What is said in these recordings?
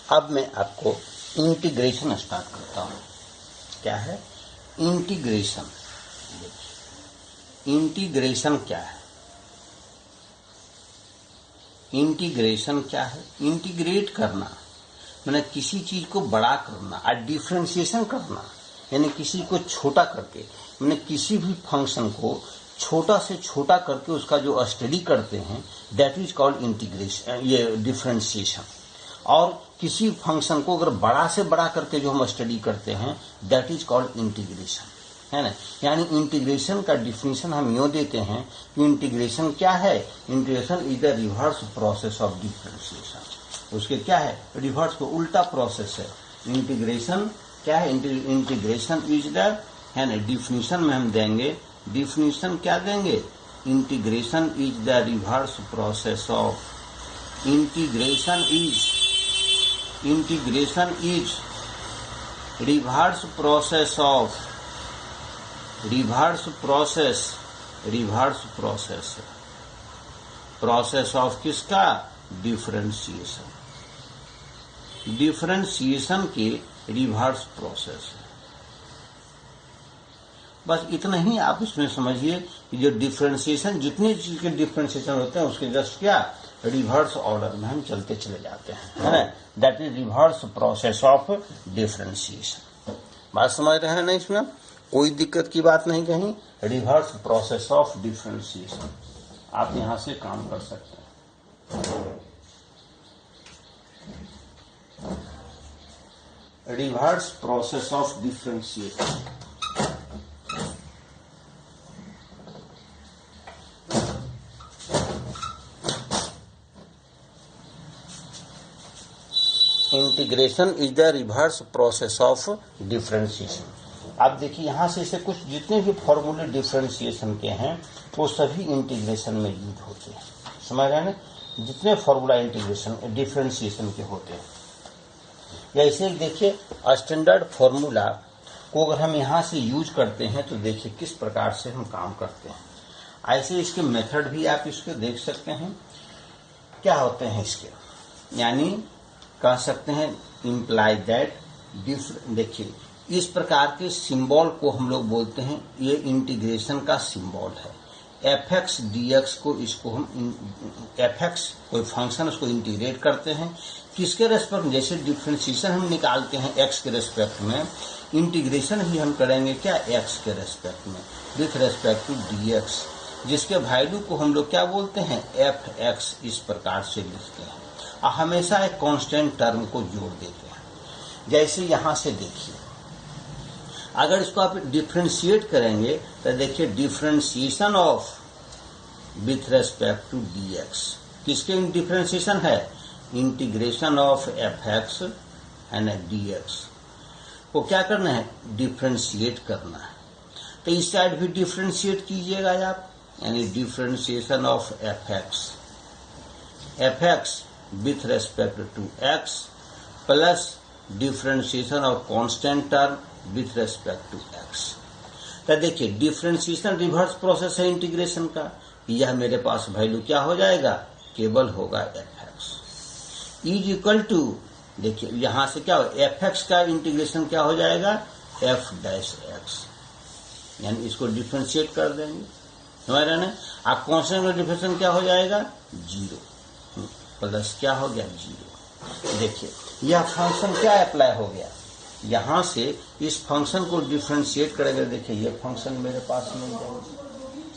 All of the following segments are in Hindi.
अब मैं आपको इंटीग्रेशन स्टार्ट करता हूं। क्या है इंटीग्रेशन? इंटीग्रेशन क्या है? इंटीग्रेशन क्या है? इंटीग्रेट करना मैंने किसी चीज को बड़ा करना और डिफरेंशिएशन करना, यानी किसी को छोटा करके, मैंने किसी भी फंक्शन को छोटा से छोटा करके उसका जो स्टडी करते हैं दैट इज कॉल्ड इंटीग्रेशन, ये डिफरेंशिएशन। और किसी फंक्शन को अगर बड़ा से बड़ा करके जो हम स्टडी करते हैं दैट इज कॉल्ड इंटीग्रेशन, है ना। यानी इंटीग्रेशन का डिफिनीशन हम यूं देते हैं कि इंटीग्रेशन क्या है? Integration is the reverse process of differentiation. उसके क्या है? रिवर्स को उल्टा प्रोसेस है। इंटीग्रेशन क्या है? इंटीग्रेशन इज द, है ना, डिफिनीशन में हम देंगे, डिफिनीशन क्या देंगे? Integration is the reverse process of, integration is reverse process of, process of किसका? डिफरेंशिएशन। डिफरेंशिएशन के रिवर्स प्रोसेस है। बस इतना ही आप इसमें समझिए कि जो डिफरेंशिएशन, जितनी चीज के डिफरेंशिएशन होते हैं उसके जस्ट क्या रिवर्स ऑर्डर में हम चलते चले जाते हैं, है ना। That is reverse process of differentiation. बात समझ रहे हैं ना? इसमें कोई दिक्कत की बात नहीं कहीं। रिवर्स प्रोसेस ऑफ डिफरेंशिएशन आप यहां से काम कर सकते हैं। Reverse process of differentiation, integration is the reverse process of differentiation. आप देखिए यहां से इसे कुछ जितने भी फॉर्मूले डिफरेंशिएशन के हैं वो सभी इंटीग्रेशन में यूज होते हैं। समझ रहे हैं ना? जितने फॉर्मूला इंटीग्रेशन डिफरेंशिएशन के होते हैं, या इसे देखिए स्टैंडर्ड फॉर्मूला को अगर हम यहां से यूज करते हैं तो देखिए किस प्रकार से हम काम करते हैं। ऐसे इसके मेथड भी आप इसके देख सकते हैं। क्या होते हैं इसके, यानी कह सकते हैं इम्प्लाई दैट देखिए इस प्रकार के सिंबल को हम लोग बोलते हैं, ये इंटीग्रेशन का सिंबल है। एफ एक्स डी एक्स को, इसको हम एफ एक्स कोई फंक्शन उसको इंटीग्रेट करते हैं किसके रेस्पेक्ट में? जैसे डिफरेंशिएशन हम निकालते हैं एक्स के रेस्पेक्ट में, इंटीग्रेशन भी हम करेंगे क्या? एक्स के रेस्पेक्ट में, with respect to d x, जिसके वैल्यू को हम लोग क्या बोलते हैं? F x. इस प्रकार से लिखते हैं और हमेशा एक कांस्टेंट टर्म को जोड़ देते हैं। जैसे यहां से देखिए, अगर इसको आप डिफरेंशिएट करेंगे तो देखिए differentiation of with respect to d x, किसके डिफरेंशिएशन है? Integration of f x and d x को क्या करना है? डिफरेंशिएट करना है। तो इस साइड भी डिफरेंशिएट कीजिएगा आप, यानी differentiation of f x with respect to x plus differentiation of constant term with respect to x। तो देखिए डिफरेंशिएशन रिवर्स प्रोसेस है इंटीग्रेशन का। यह मेरे पास वैल्यू क्या हो जाएगा? केवल होगा f x is equal to, देखिए यहां से क्या हो, एफ एक्स का इंटीग्रेशन क्या हो जाएगा? एफ डैश एक्स, यानी इसको डिफरेंशिएट कर देंगे। समझ रहे हैं? आप कांस्टेंट का डिफरेंशिएशन क्या हो जाएगा? 0 प्लस क्या हो गया? 0। देखिए यह फंक्शन क्या अप्लाई हो गया? यहां से इस फंक्शन को डिफरेंशिएट करेंगे, देखिए ये फंक्शन मेरे पास मिल जाएगा।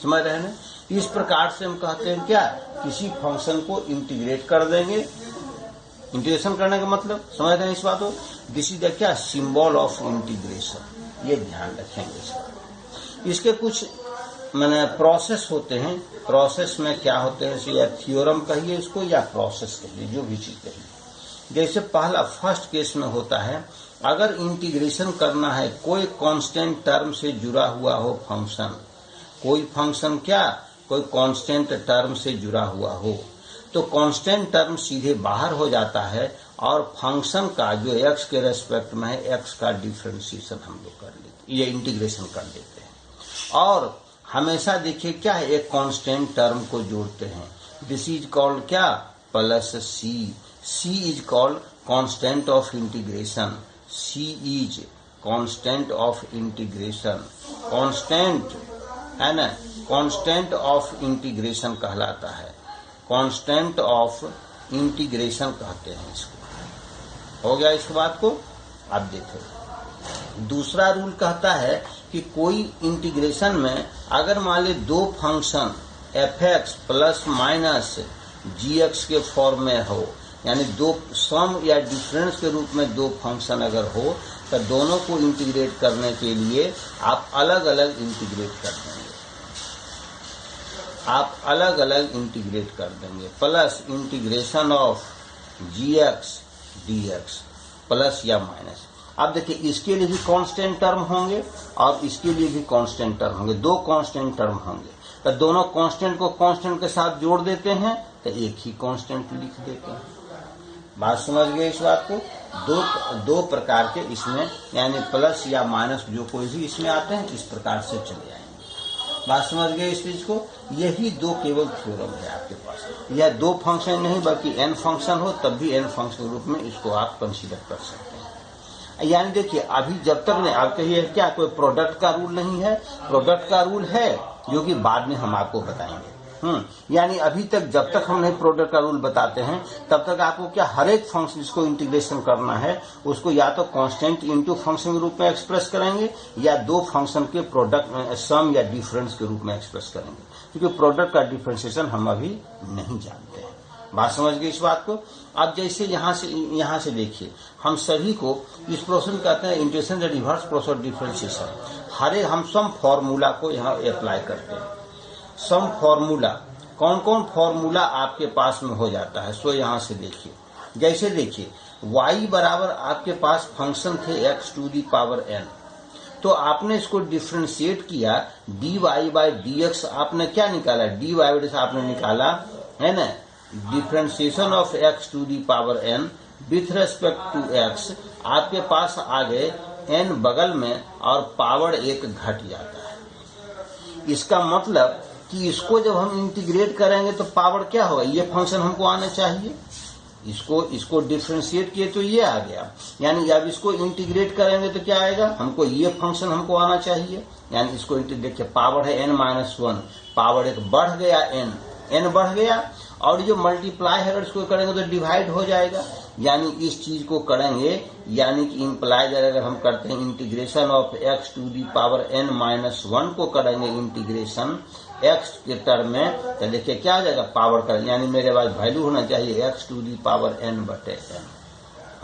समझ रहे हैं ना? इस प्रकार से हम कहते हैं क्या, किसी फंक्शन को इंटीग्रेट कर देंगे। इंटीग्रेशन करने का मतलब समझ रहे हैं इस बात को? दिस इज द क्या, सिंबल ऑफ इंटीग्रेशन। ये ध्यान रखेंगे। इसके कुछ मैंने प्रोसेस होते हैं। प्रोसेस में क्या होते हैं, या थ्योरम कहिए इसको या प्रोसेस कहिए, जो भी चीज कहिए। जैसे पहला फर्स्ट केस में होता है, अगर इंटीग्रेशन करना है कोई कांस्टेंट टर्म से जुड़ा हुआ हो फंक्शन, कोई फंक्शन क्या, कोई कांस्टेंट टर्म से जुड़ा हुआ हो, तो कांस्टेंट टर्म सीधे बाहर हो जाता है और फंक्शन का जो एक्स के रेस्पेक्ट में है, एक्स का डिफरेंशिएशन हम लोग कर लेते, ये इंटीग्रेशन कर देते हैं। और हमेशा देखिए क्या है, एक कांस्टेंट टर्म को जोड़ते हैं। दिस इज कॉल्ड क्या, plus c, C is called constant of integration. C is constant of integration. Constant है ना, constant of integration कहलाता है, constant of integration कहते हैं इसको। हो गया इसके बात को। आप देखो दूसरा रूल कहता है कि कोई इंटीग्रेशन में अगर मान ले दो function f(x) plus minus gx के फॉर्म में हो, यानी दो सम या डिफरेंस के रूप में दो फंक्शन अगर हो, तो दोनों को इंटीग्रेट करने के लिए आप अलग अलग इंटीग्रेट कर देंगे, आप अलग अलग इंटीग्रेट कर देंगे। Plus integration of gx dx plus या माइनस। अब देखिए इसके लिए भी कांस्टेंट टर्म होंगे और इसके लिए भी कांस्टेंट टर्म होंगे, दो कांस्टेंट टर्म होंगे। तो दोनों कांस्टेंट को कांस्टेंट के साथ जोड़ देते हैं तो एक ही कांस्टेंट लिख देते हैं। बात समझ गए इस बात को। दो प्रकार के इसमें यानी प्लस या माइनस जो कोई भी इसमें आते हैं इस प्रकार से चले जाएंगे। बात समझ गए इस चीज को। यही दो केवल थ्योरम है आपके पास। यह दो फंक्शन नहीं बल्कि n फंक्शन हो तब भी n फंक्शन के रूप में इसको आप कंसीडर कर सकते हैं। यानी देखिए अभी जब तक नहीं, आप कहिए क्या कोई प्रोडक्ट का रूल नहीं है? प्रोडक्ट का रूल है जो कि बाद में हम आपको बताएंगे। यानी अभी तक जब तक हम नहीं प्रोडक्ट का रूल बताते हैं तब तक आपको क्या हर एक फंक्शन जिसको इंटीग्रेशन करना है उसको या तो कांस्टेंट इनटू फंक्शन के रूप में एक्सप्रेस करेंगे या दो फंक्शन के प्रोडक्ट सम या डिफरेंस के रूप में एक्सप्रेस करेंगे, क्योंकि प्रोडक्ट का डिफरेंशिएशन हम अभी नहीं जानते हैं। बात समझ गए इस बात को। अब जैसे यहाँ से देखिए हम सभी को इस प्रोसेस कहते हैं इंटीग्रेशन या रिवर्स प्रोसेस डिफरेंशिएशन। हर एक हम सम फॉर्मूला को यहाँ अप्लाई करते हैं। सम फॉर्मूला कौन कौन फॉर्मूला आपके पास में हो जाता है, सो यहाँ से देखिए। जैसे देखिए y बराबर आपके पास फंक्शन थे x to the power n, तो आपने इसको डिफ्रेंशिएट किया dy बाई dx। आपने क्या निकाला? dy बाई dx आपने निकाला है ना, differentiation of x to the power n with respect to x। आपके पास आ गए n बगल में और पावर 1 घट जाता है। इसका मतलब कि इसको जब हम इंटीग्रेट करेंगे तो पावर क्या होगा? ये फंक्शन हमको आना चाहिए। इसको डिफरेंशिएट किए तो ये आ गया, यानी अब इसको इंटीग्रेट करेंगे तो क्या आएगा? हमको ये फंक्शन हमको आना चाहिए। यानी इसको देखिए पावर है n-1, पावर 1 बढ़ गया, n बढ़ गया, और जो मल्टीप्लाई है अगर इसको करेंगे तो डिवाइड हो जाएगा। यानी इस चीज को करेंगे, यानी कि इंप्लाइज अगर हम करते हैं integration of x to the power n-1 को करेंगे इंटीग्रेशन x के टर्म में, तो देखिए क्या आ जाएगा? पावर करेंगे, यानी मेरे पास वैल्यू होना चाहिए x to the power n/n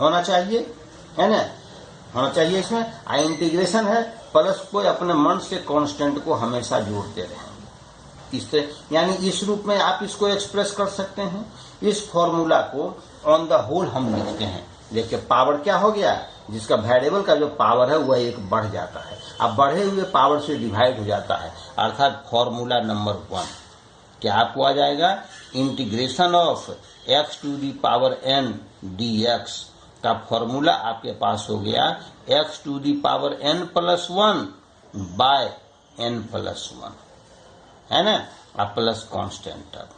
होना चाहिए, है ना, होना चाहिए। इसमें इंटीग्रेशन है प्लस कोई अपने मन से कांस्टेंट को हमेशा जोड़ते रहेंगे। इससे यानी इस रूप में आप इसको एक्सप्रेस कर सकते हैं। इस फॉर्मूला को ऑन द होल हम लिखते हैं। देखिए पावर क्या हो गया? जिसका वेरिएबल का जो पावर है वह 1 बढ़ जाता है, अब बढ़े हुए पावर से डिवाइड हो जाता है, अर्थात फॉर्मूला नंबर 1 क्या आपको आ जाएगा? Integration of x to the power n dx का फॉर्मूला आपके पास हो गया x to the power n+1 by n+1, है ना, आप प्लस कांस्टेंट टर्म।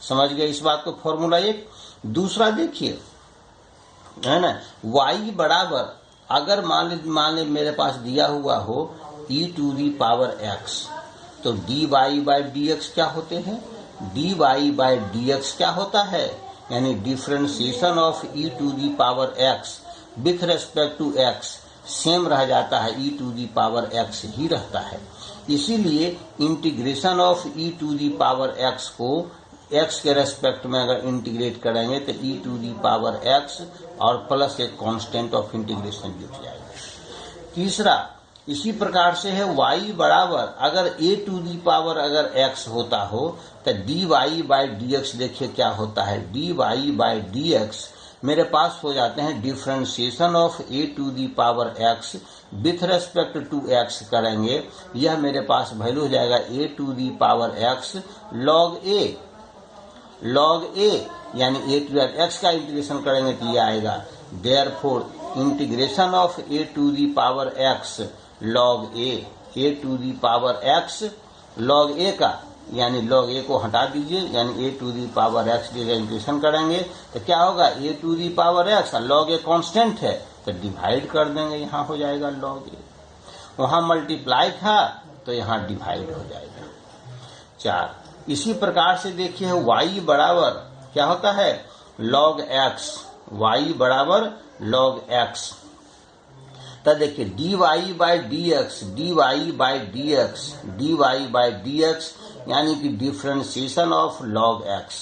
समझ गए इस बात को? फॉर्मूला 1। दूसरा देखिए, है ना, y बराबर अगर मान ले मेरे पास दिया हुआ हो e to the power x, तो dy बाई dx क्या होते हैं? dy बाई dx क्या होता है? यानी differentiation of e to the power x with respect to x same रह जाता है, e to the power x ही रहता है। इसीलिए integration of e to the power x को x के रेस्पेक्ट में अगर इंटीग्रेट करेंगे तो e to the power x और प्लस एक कांस्टेंट ऑफ इंटीग्रेशन जुट जाएगा। तीसरा इसी प्रकार से है y बराबर अगर a टू दी पावर अगर x होता हो तो dy बाई dx देखिए क्या होता है? dy बाई dx मेरे पास हो जाते हैं differentiation of a to the power x with respect to x करेंगे, यह मेरे पास वैल्यू हो जाएगा a to the power x log a, यानी a टू दी x का इंटीग्रेशन करेंगे तो ये आएगा। Therefore integration of a to the power x log a to the power x log a का यानी log a को हटा दीजिए, यानी a to the power x integration करेंगे तो क्या होगा, a to the power x, log a constant है तो डिवाइड कर देंगे, यहाँ हो जाएगा log a। वहां मल्टीप्लाई था तो यहाँ डिवाइड हो जाएगा 4। इसी प्रकार से देखिए y बराबर क्या होता है, log x, y बराबर log x। तो देखिए dy by dx, dy by dx, dy by dx यानी कि differentiation of log x,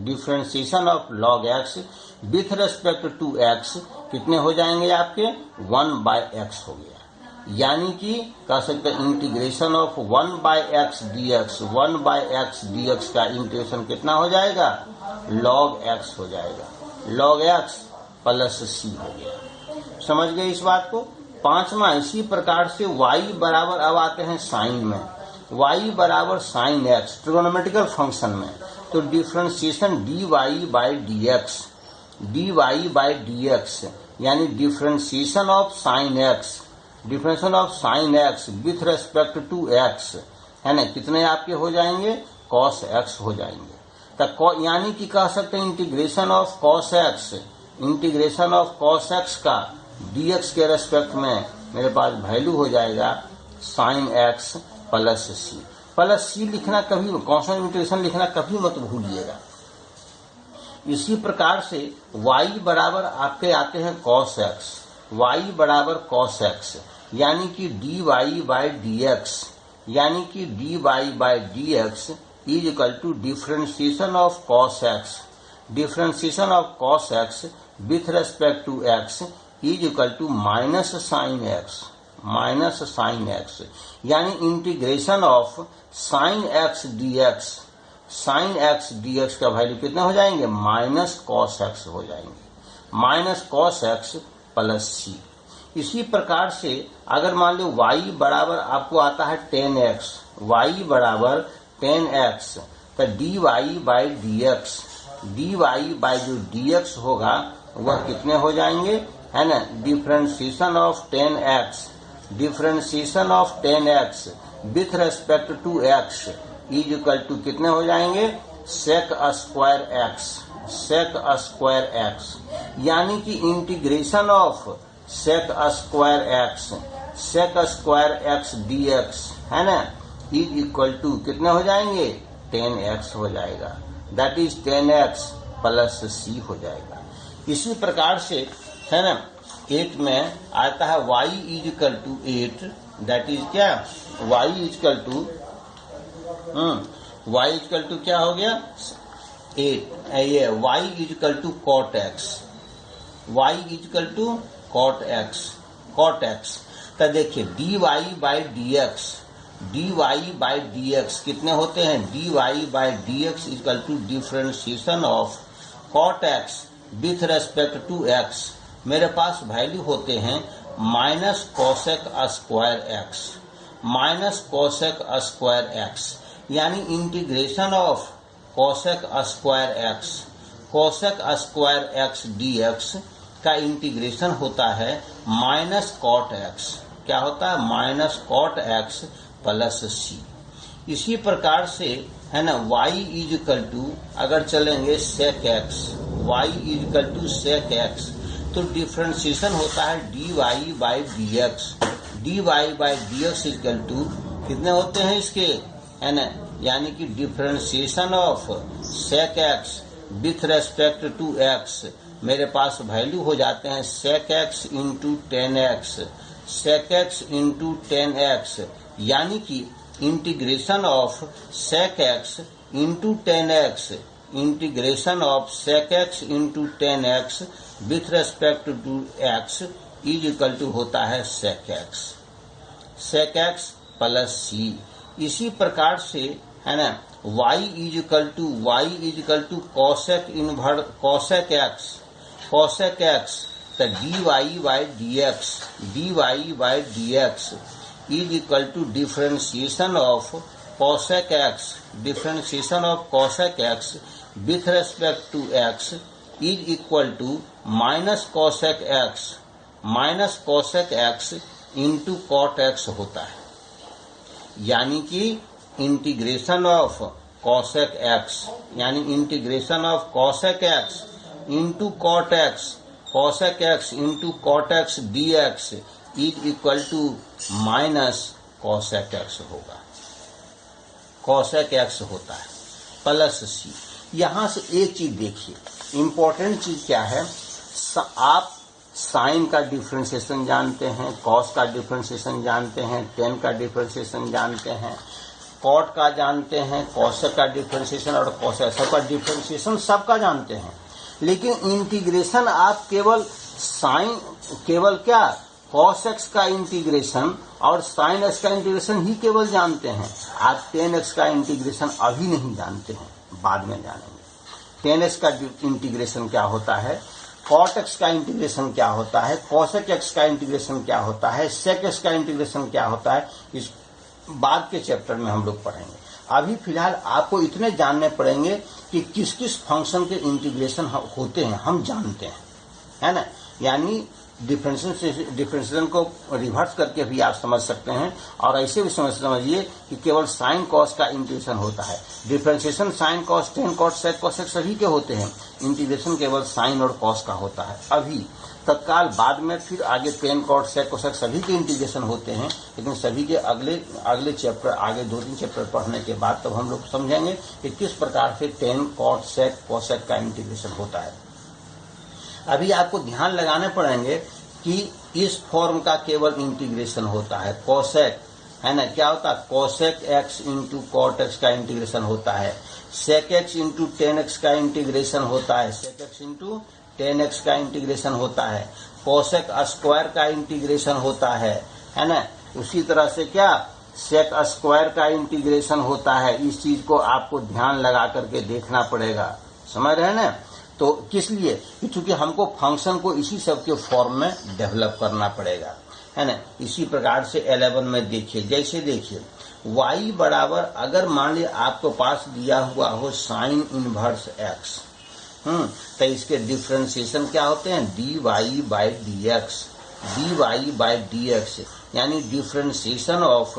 differentiation of log x with respect to x कितने हो जाएंगे आपके, 1 बाई x हो गया। यानी कि कह सकते हैं integration of 1 by x dx, 1 by x dx का इंटीग्रेशन कितना हो जाएगा, log x हो जाएगा, log x प्लस c हो गया। समझ गए इस बात को। 5वां इसी प्रकार से y बराबर, अब आते हैं साइन में, y बराबर साइन x ट्रिगोनोमेट्रिकल फंक्शन में, तो differentiation dy by dx, dy by dx यानी differentiation of sine x, differentiation of sine x with respect to x है ना, कितने आपके हो जाएंगे, cos x हो जाएंगे। तो यानी कि कह सकते हैं integration of cos x, integration of cos x का dx के रेस्पेक्ट में मेरे पास वैल्यू हो जाएगा sin x plus c। Plus c लिखना कभी, कांस्टेंट इंटीग्रेशन लिखना कभी मत भूलिएगा। इसी प्रकार से y बराबर आपके आते हैं cos x, y बराबर cos x यानी कि dy बाई dx, यानी कि dy by dx is equal to differentiation of cos x, differentiation of cos x with respect to x is equal to minus sine x, minus sine x यानी integration of sine x dx, sine x dx का वैल्यू कितने हो जाएंगे, माइनस cos x हो जाएंगे, minus cos x plus c। इसी प्रकार से अगर मान लो y बराबर आपको आता है 10x, y बराबर 10x तो dy by dx, dy by जो dx होगा वह कितने हो जाएंगे, है ना, differentiation of 10x, differentiation of 10x with respect to x is equal to कितने हो जाएंगे, sec square x, sec square x यानी कि integration of sec square x, sec square x dx है ना, इज इक्वल टू कितने हो जाएंगे, 10x हो जाएगा, that is 10x plus c हो जाएगा। इसी प्रकार से है ना 8 में आता है y is equal to 8, that is क्या, y is equal to y is equal to क्या हो गया 8, ये y is equal to cot x, y is equal to cot x, cot x। तो देखिए dy by dx, dy by dx कितने होते हैं, dy by dx is equal to differentiation of cot x with respect to x, मेरे पास वैल्यू होते हैं minus cosec square x, minus cosec square x यानी integration of cosec square x, cosec square x dx का इंटीग्रेशन होता है माइनस कॉट x, क्या होता है, minus cot x plus c। इसी प्रकार से है ना y इज इक्वल टू अगर चलेंगे sec x, y is equal to sec x तो डिफरेंशिएशन होता है dy by dx, dy by dx is equal to कितने होते हैं इसके, है ना, यानी कि differentiation of sec x with respect to x मेरे पास वैल्यू हो जाते हैं sec x into 10x, sec x into 10x यानी कि integration of sec x into 10x, integration of sec x into 10x with respect to x is equal to होता है sec x प्लस c। इसी प्रकार से है ना y is equal to cosec inverse cosec x, cosec x तो dy by dx, dy by dx is equal to differentiation of cosec x, differentiation of cosec x with respect to x is equal to minus cosec x into cot x होता है, यानी कि इंटीग्रेशन ऑफ कॉसेक एक्स, यानी integration of cosec x into cot x, cosec x into cot x d x is equal to minus cosec x होगा, कॉसेक एक्स होता है प्लस सी। यहां से एक चीज देखिए, इंपॉर्टेंट चीज क्या है, आप साइन का डिफरेंशिएशन जानते हैं, कॉस का डिफरेंशिएशन जानते हैं, टेन का डिफरेंशिएशन जानते हैं, कॉट का जानते हैं, कॉसेक का डिफरेंशिएशन और कॉसेक सबका डिफरेंशिएशन सबका जानते हैं, लेकिन इंटीग्रेशन आप केवल साइन, केवल क्या कॉस एक्स का इंटीग्रेशन और साइन एक्स का इंटीग्रेशन ही केवल जानते हैं। आप टेन एक्स का इंटीग्रेशन अभी नहीं जानते हैं, बाद में जानेंगे। टेन एक्स का इंटीग्रेशन क्या होता है, कॉट एक्स का इंटीग्रेशन क्या होता है, कॉसेक एक्स का इंटीग्रेशन क्या होता है, सेक एक्स का इंटीग्रेशन क्या होता है, इस बाद के चैप्टर में हम लोग पढ़ेंगे। अभी फिलहाल आपको इतने जानने पड़ेंगे कि किस किस फंक्शन के इंटीग्रेशन होते हैं हम जानते हैं, है ना। यानी डिफरेंशिएशन को रिवर्स करके भी आप समझ सकते हैं, और ऐसे भी समझिए कि केवल साइन कॉस का इंटीग्रेशन होता है। Differentiation sine cos tan cot sec cosec सभी के होते हैं, इंटीग्रेशन केवल साइन और कॉस का होता है अभी तत्काल। बाद में फिर आगे टेन कॉट सेक कोसेक सभी के इंटीग्रेशन होते हैं, लेकिन सभी के अगले चैप्टर, आगे 2-3 चैप्टर पढ़ने के बाद तब हम लोग समझेंगे कि किस प्रकार से टेन कॉट सेक कोसेक का इंटीग्रेशन होता है। अभी आपको ध्यान लगाने पड़ेंगे कि इस फॉर्म का केवल इंटीग्रेशन होता है कोसेक, है ना। क्या होता है, cosec x into cot x का इंटीग्रेशन होता है, sec x into tan x का इंटीग्रेशन होता है, sec x into tan x का इंटीग्रेशन होता है, कोसेक स्क्वायर का इंटीग्रेशन होता है ना। उसी तरह से क्या सेक स्क्वायर का इंटीग्रेशन होता है। इस चीज को आपको ध्यान लगा करके देखना पड़ेगा, समझ रहे हैं ना। तो किस लिए, क्योंकि हमको फंक्शन को इसी सब के फॉर्म में डेवलप करना पड़ेगा, है ना। इसी प्रकार से 11 में देखिए, जैसे देखिए y बराबर, अगर मान लिया आपको पास दिया हुआ हो साइन इनवर्स x, तो इसके डिफरेंशिएशन क्या होते हैं, dy बाई डी एक्स, यानी differentiation of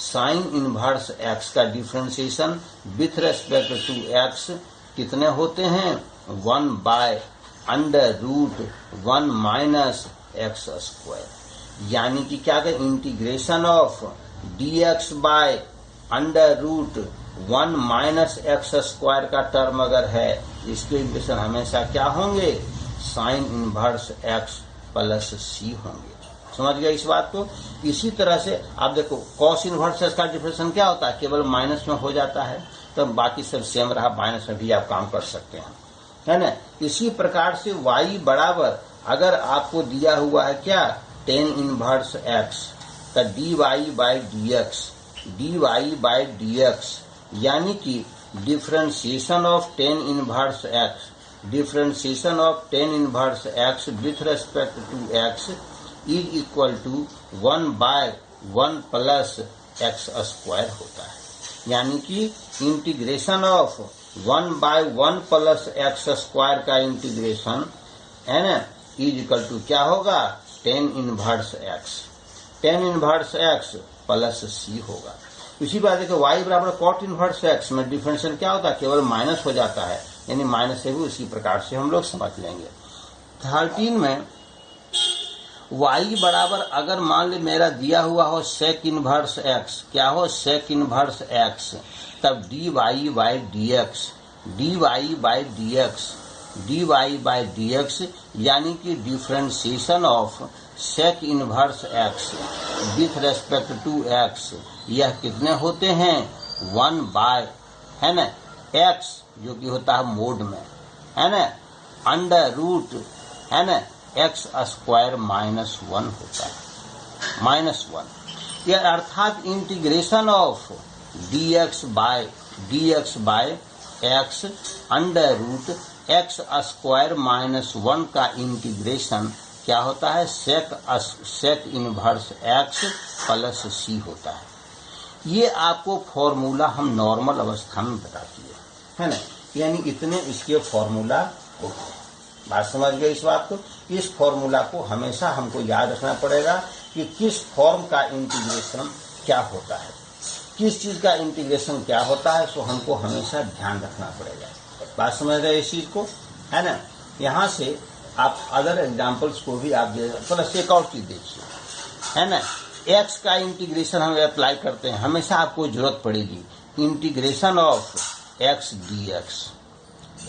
sine inverse x का differentiation with respect to x कितने होते हैं, 1 by under root 1 minus x square. यानी कि क्या कहें, integration of dx by under root 1 minus x square का टर्म अगर है, इसके इंटीग्रेशन हमेशा क्या होंगे, sine inverse x plus c होंगे। समझ गया इस बात को। इसी तरह से आप देखो कॉस इनवर्स x का डिफरेंशिएशन क्या होता है, केवल माइनस में हो जाता है, तो बाकी सब सेम रहा, माइनस में भी आप काम कर सकते हैं, है ना। इसी प्रकार से y बराबर, अगर आपको दिया हुआ है क्या, टेन इनवर्स x का dy बाई डी एक्स, यानी कि differentiation of tan inverse x, differentiation of tan inverse x with respect to x is equal to 1 by 1 plus x square होता है। यानी कि integration of 1 by 1 plus x square का इंटीग्रेशन, है ना, इज इक्वल टू क्या होगा, tan inverse x plus c होगा। इसी बात देखो y बराबर कॉट इनवर्स x में डिफरेंशियल क्या होता है, केवल माइनस हो जाता है, यानी माइनस से भी उसी प्रकार से हम लोग समझ लेंगे। 13 में y बराबर, अगर मान ले मेरा दिया हुआ हो सेक इनवर्स x, क्या हो सेक इनवर्स x, तब dy बाई डी एक्स, यानी कि differentiation of sec inverse x with respect to x, यह कितने होते हैं, 1 बाय, है ना, x जो कि होता है मोड में, है ना, अंडर रूट, है ना, एक्स स्क्वायर माइनस 1 होता है, -1। यह अर्थात integration of dx by x under root x square minus 1 का इंटीग्रेशन क्या होता है, sec inverse x plus c होता है। ये आपको फॉर्मूला हम नॉर्मल अवस्था में बता दिए, है ना, यानी इतने इसके फॉर्मूला होते हैं। बात समझ गए इस बात को। इस फॉर्मूला को हमेशा हमको याद रखना पड़ेगा कि किस फॉर्म का इंटीग्रेशन क्या होता है। किस चीज का इंटीग्रेशन क्या होता है, सो हमको हमेशा ध्यान रखना पड़ेगा। बात समझ रहे इस चीज को, है ना। यहाँ से आप अदर एग्जाम्पल्स को भी आप प्लस एक और चीज देखिए, है ना। एक्स का इंटीग्रेशन हम अप्लाई करते हैं, हमेशा आपको जरूरत पड़ेगी integration of x d x.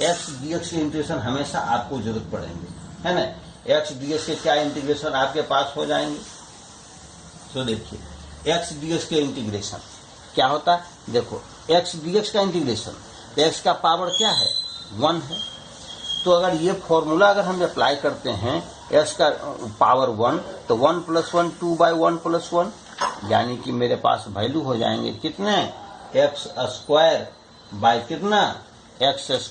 X d x के इंटीग्रेशन हमेशा आपको जरूरत पड़ेंगे, है ना। एक्स डी एक्स के क्या इंटीग्रेशन आपके पास हो जाएंगे, तो देखिए एक्स डी एक्स के इंटीग्रेशन क्या होता है, देखो एक्स डी एक्स का इंटीग्रेशन, तो एक्स का पावर क्या है 1 है। तो अगर ये फॉर्मूला अगर हम अप्लाई करते हैं एक्स का पावर 1, तो 1 + 1 2/1 + 1, यानी कि मेरे पास वैल्यू हो जाएंगे कितने, एक्स स्क्वायर बाय कितना, x²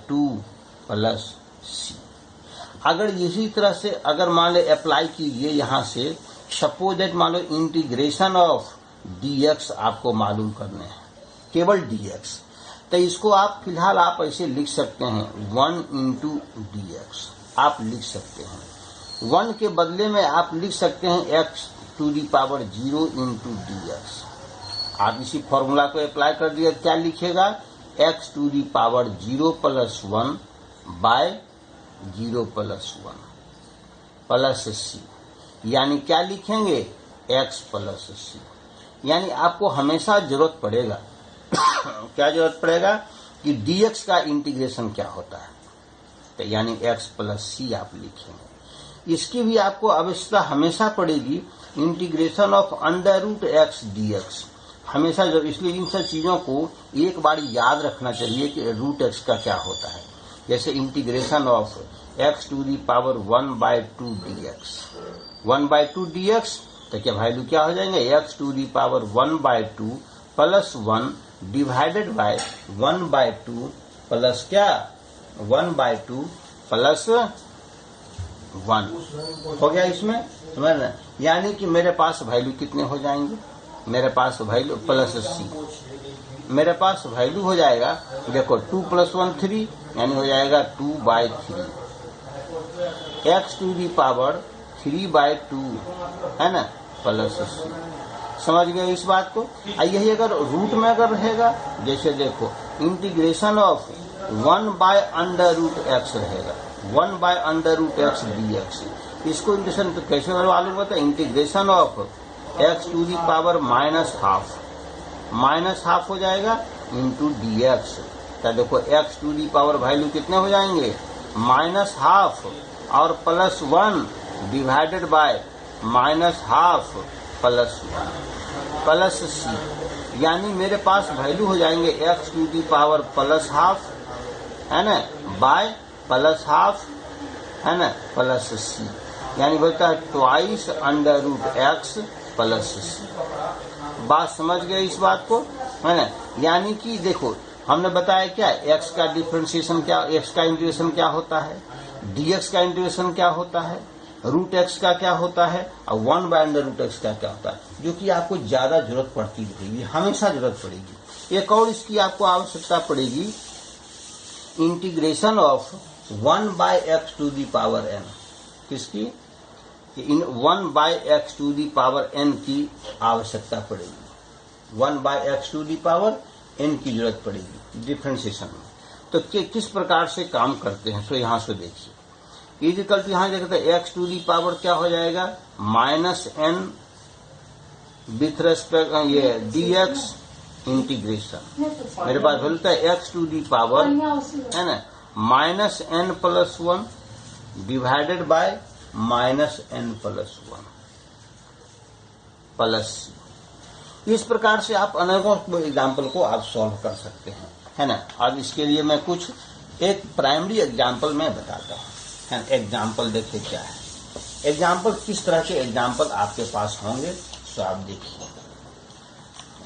2 + c। अगर इसी तरह से अगर मान लो अप्लाई कीजिए यहाँ से, सपोज दैट मान लो इंटीग्रेशन ऑफ dx आपको मालूम करने हैं, केवल dx, तो इसको आप फिलहाल आप ऐसे लिख सकते हैं 1 × dx आप लिख सकते हैं। 1 के बदले में आप लिख सकते हैं x⁴ × dx। आप इसी फॉर्मूला को अप्लाई कर दिया, क्या लिखेगा, x⁴ 0 + 1 बाय 0 + 1 प्लस c, यानी क्या लिखेंगे x + c। यानी आपको हमेशा जरूरत पड़ेगा क्या जरूरत पड़ेगा कि dx का इंटीग्रेशन क्या होता है, तो यानी x + c आप लिखेंगे। इसकी भी आपको आवश्यकता हमेशा पड़ेगी इंटीग्रेशन ऑफ √x dx, हमेशा जब, इसलिए इन सब चीजों को एक बार याद रखना चाहिए कि √x का क्या होता है। जैसे integration of x⁴ 1/2 dx, 1/2 dx, तो क्या वैल्यू क्या हो जाएंगे, x⁴ 1/2 + 1 डिवाइडेड बाय 1/2 प्लस क्या 1/2 + 1 हो गया इसमें, समझ रहे। यानी कि मेरे पास वैल्यू कितने हो जाएंगे, मेरे पास वैल्यू प्लस c, मेरे पास वैल्यू हो जाएगा, देखो 2 + 1 3, यानी हो जाएगा 2/3, x⁴ 3/2, है ना, प्लस c। समझ गए इस बात को। यही अगर रूट में अगर रहेगा, जैसे देखो इंटीग्रेशन ऑफ 1/√x रहेगा, 1/√x dx, इसको इंटीग्रेशन तो कैसे मालूम होता है, इंटीग्रेशन ऑफ x⁴ -½ हो जाएगा इंटू dx। तो देखो x⁴ वैल्यू कितने हो जाएंगे, -½ और +1 डिवाइडेड बाय -½ + 1 प्लस c, यानी मेरे पास वैल्यू हो जाएंगे x⁴ +½ है ना बाय +½ है ना प्लस c, यानी बोलता है 2 √x + c। बात समझ गए इस बात को, है ना। यानी कि देखो हमने बताया क्या, x का डिफरेंशिएशन क्या, x का इंटीग्रेशन क्या होता है, dx का इंटीग्रेशन क्या होता है, √x का क्या होता है, और 1/√x का क्या होता है, जो कि आपको ज्यादा जरूरत पड़ती रहेगी, हमेशा जरूरत पड़ेगी। एक और इसकी आपको आवश्यकता पड़ेगी इंटीग्रेशन ऑफ 1/x⁴n, किसकी, 1/x⁴n की आवश्यकता पड़ेगी, 1/x⁴n की जरूरत पड़ेगी डिफरेंशिएशन में। तो किस प्रकार से काम करते हैं, तो यहाँ से देखिए इक्वल टू, यहाँ देखते हैं x⁴ क्या हो जाएगा -n विथ रिस्पेक्ट ये dx इंटीग्रेशन, मेरे पास बोलता है x⁴ है ना -n + 1 divided bye -n + 1 plus c। इस प्रकार से आप अनेकों एग्जाम्पल को आप सॉल्व कर सकते हैं, है ना। अब इसके लिए मैं कुछ एक प्राइमरी एग्जाम्पल में बताता हूँ, है। एग्जाम्पल देखिए क्या है, एग्जाम्पल किस तरह के एग्जाम्पल आपके पास होंगे, तो आप देखिए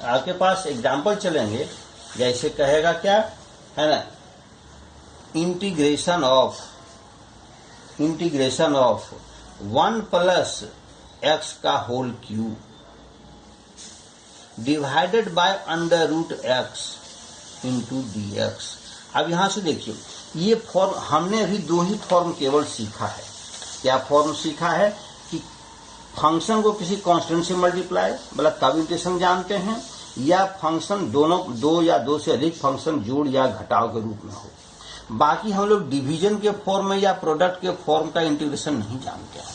आपके पास एग्जाम्पल चलेंगे, जैसे कहेगा क्या, है ना, integration of 1 + x² divided by √x into dx। अब यहां से देखिए ये फॉर्म हमने अभी 2 ही फॉर्म केवल सीखा है। क्या फॉर्म सीखा है कि फंक्शन को किसी कांस्टेंट से मल्टीप्लाई, मतलब तब इंटीग्रेशन जानते हैं, या फंक्शन दोनों दो या दो से अधिक फंक्शन जोड़ या घटाव के रूप में हो। बाकी हम लोग डिवीजन के फॉर्म में या प्रोडक्ट के फॉर्म का इंटीग्रेशन नहीं जानते हैं,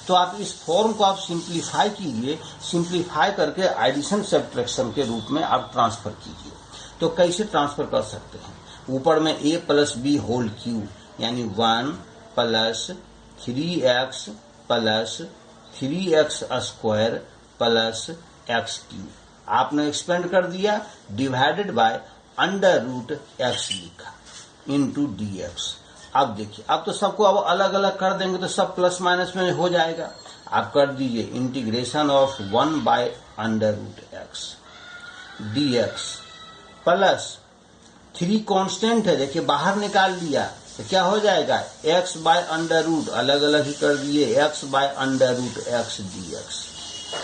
तो आप इस फॉर्म को आप सिंप्लीफाई कीजिए, सिंप्लीफाई करके एडिशन सब्ट्रैक्शन के रूप में आप ट्रांसफर कीजिए। तो कैसे ट्रांसफर कर सकते हैं? ऊपर में a plus b whole cube यानी 1 plus 3x plus 3x square plus x cube आपने एक्सपेंड कर दिया, divided by under root x लिखा इंटू dx। अब देखिए, अब तो सबको अब अलग अलग कर देंगे तो सब प्लस माइनस में हो जाएगा। आप कर दीजिए integration of 1 by under root x dx plus 3 constant है, देखिए बाहर निकाल लिया तो क्या हो जाएगा, x बाय अंडर रूट अलग अलग ही कर दिए, x by under root x dx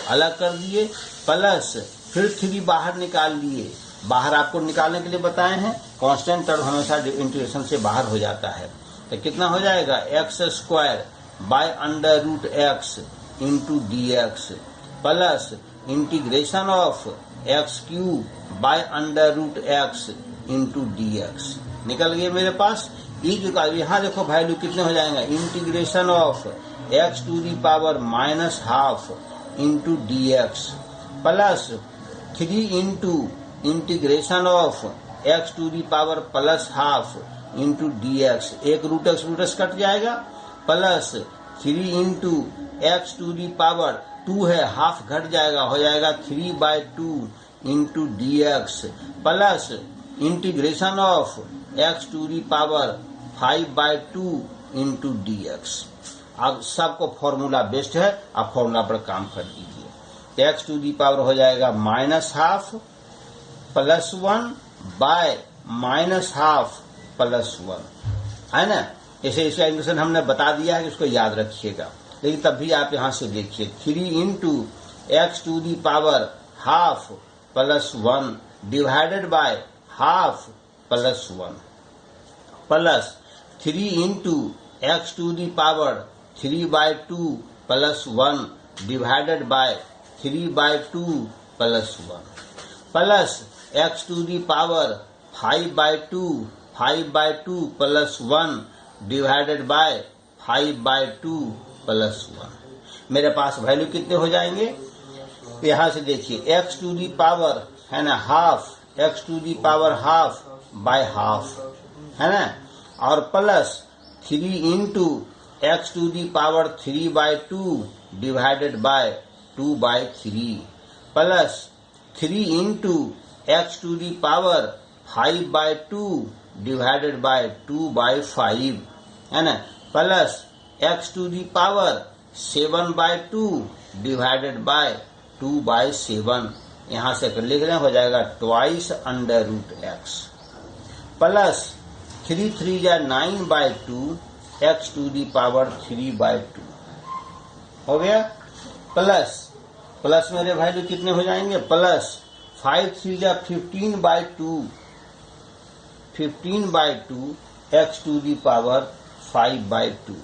अलग कर दिए, प्लस फिर 3 बाहर निकाल लिए। बाहर आपको निकालने के लिए बताए हैं, कांस्टेंट टर्म हमेशा इंटीग्रेशन से बाहर हो जाता है, तो कितना हो जाएगा, x square by under root x into d x plus integration of x cube by under root x into d x. निकल गए मेरे पास। यहाँ देखो वैल्यू कितने हो जाएंगे, integration of x to the power minus half into d x plus 3 into integration of x to the power plus half into d x, एक रूट एक्स कट जाएगा, plus 3 into x to the power 2 है, हाफ घट जाएगा, हो जाएगा 3/2 into d x plus integration of x to the power 5/2 into d x. अब सबको फॉर्मूला बेस्ड है, आप फॉर्मूला पर काम कर दीजिए। x टू दी पावर हो जाएगा minus half plus 1 bye minus half plus 1, है ना। ऐसे इसका इंटीग्रेशन हमने बता दिया है कि उसको याद रखिएगा, लेकिन तब भी आप यहां से देखिए 3 into x to the power half plus 1 divided by half plus 1 plus 3 into x to the power 3/2 plus 1 divided by 3/2 plus 1 plus x to the power 5/2 plus 1 divided by 5/2 plus 1। मेरे पास वैल्यू कितने हो जाएंगे, यहाँ से देखिए x टू दी पावर है ना half, x to the power half by half, है ना, और plus 3 into x to the power 3/2 divided by 2/3 plus 3 into x to the power 5/2 divided by 2/5, है ना, plus x to the power 7/2 divided by 2/7। यहाँ से लिख रहे हो जाएगा twice under root x plus 3 3 या 9/2 एक्स टू दी पावर 3/2 हो गया। प्लस मेरे वैल्यू कितने हो जाएंगे, प्लस 5 3 या 15/2 x to the power 5/2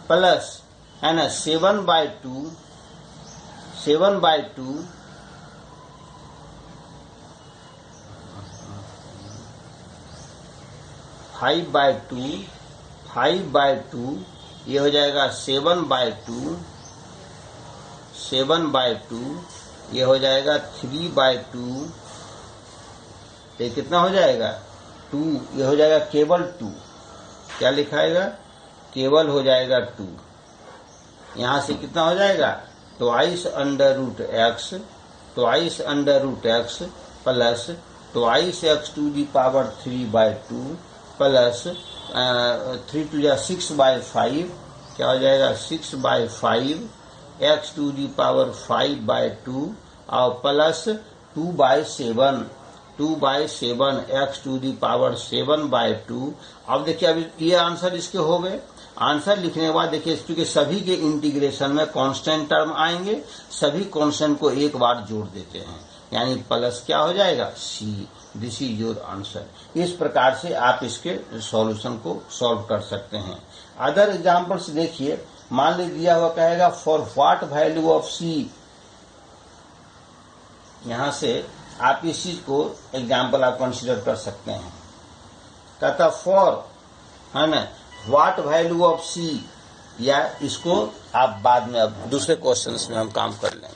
plus है ना 7/2 5/2 ये हो जाएगा 7/2 ये हो जाएगा 3/2, ये कितना हो जाएगा 2, ये हो जाएगा केवल 2, क्या लिखाएगा केवल हो जाएगा 2। यहाँ से कितना हो जाएगा twice under root x plus twice x to the power 3/2 plus 3 2 या 6/5, क्या हो जाएगा 6/5 एक्स टू दी पावर 5/2 और plus 2/7 x to the power 7/2। अब देखिए अभी ये आंसर इसके हो गए। आंसर लिखने के बाद देखिए क्योंकि सभी के इंटीग्रेशन में कांस्टेंट टर्म आएंगे, सभी कांस्टेंट को एक बार जोड़ देते हैं, यानी प्लस क्या हो जाएगा c. This is your answer. इस प्रकार से आप इसके सॉल्यूशन को सॉल्व कर सकते हैं। अदर एग्जांपल्स देखिए, मान लीजिए दिया हुआ कहेगा फॉर व्हाट वैल्यू ऑफ सी यहाँ से आप इस चीज को एग्जाम्पल आप कंसिडर कर सकते हैं। कहता फॉर, है ना, व्हाट वैल्यू ऑफ सी, या इसको आप बाद में अब दूसरे क्वेश्चंस में हम काम कर लेंगे।